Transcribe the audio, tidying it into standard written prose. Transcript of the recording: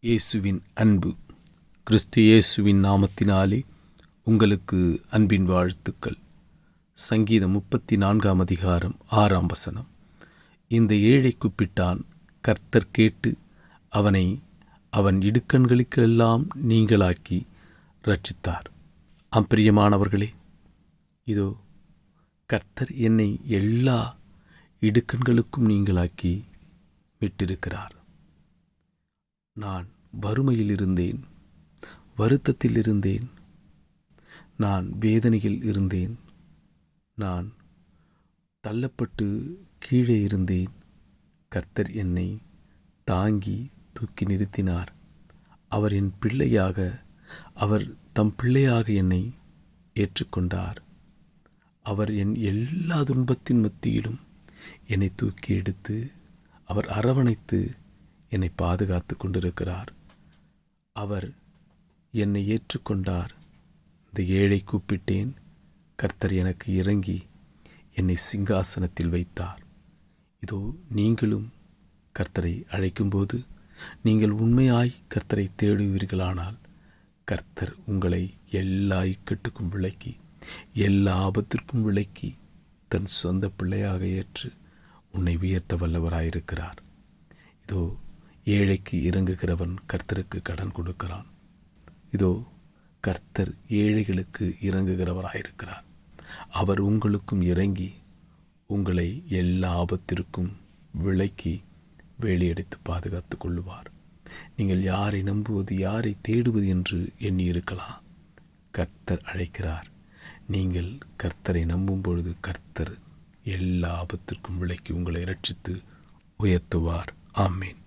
இயேசுவின் அன்பு. கிறிஸ்து இயேசுவின் நாமத்தினாலே உங்களுக்கு அன்பின் வாழ்த்துக்கள். சங்கீதம் 34 அதிகாரம் 6 வசனம். இந்த ஏழை கூப்பிட்டான், கர்த்தர் கேட்டு அவனை அவன் இடுக்கண்களுக்கெல்லாம் நீங்களாக்கி இரட்சித்தார். பிரியமானவர்களே, இதோ கர்த்தர் என்னை எல்லா இடுக்கண்களுக்கும் நீங்களாக்கி விட்டிருக்கிறார். நான் வறுமையில் இருந்தேன், வருத்தத்தில் இருந்தேன், நான் வேதனையில் இருந்தேன், நான் தள்ளப்பட்டு கீழே இருந்தேன். கர்த்தர் என்னை தாங்கி தூக்கி நிறுத்தினார். அவர் என் பிள்ளையாக, அவர் தம் பிள்ளையாக என்னை ஏற்றுக்கொண்டார். அவர் என் எல்லா துன்பத்தின் மத்தியிலும் என்னை தூக்கி எடுத்து அவர் அரவணைத்து என்னை பாதுகாத்து கொண்டிருக்கிறார். அவர் என்னை ஏற்றுக்கொண்டார். இந்த ஏழை கூப்பிட்டேன், கர்த்தர் எனக்கு இறங்கி என்னை சிங்காசனத்தில் வைத்தார். இதோ நீங்களும் கர்த்தரை அழைக்கும்போது, நீங்கள் உண்மையாய் கர்த்தரை தேடுவீர்களானால், கர்த்தர் உங்களை எல்லா இக்கட்டுக்கும் விலக்கி, எல்லா ஆபத்திற்கும் விலக்கி தன் சொந்த பிள்ளையாக ஏற்று உன்னை உயர்த்த வல்லவராயிருக்கிறார். இதோ ஏழைக்கு இறங்குகிறவன் கர்த்தருக்கு கடன் கொடுக்கிறான். இதோ கர்த்தர் ஏழைகளுக்கு இறங்குகிறவராயிருக்கிறார். அவர் உங்களுக்கும் இறங்கி உங்களை எல்லா ஆபத்திற்கும் விலக்கி வேலையடித்து பாதுகாத்து கொள்ளுவார். நீங்கள் யாரை நம்புவது, யாரை தேடுவது என்று எண்ணி இருக்கலாம். கர்த்தர் அழைக்கிறார். நீங்கள் கர்த்தரை நம்பும் பொழுது கர்த்தர் எல்லா ஆபத்திற்கும் விலக்கி உங்களை இரட்சித்து உயர்த்துவார். ஆமேன்.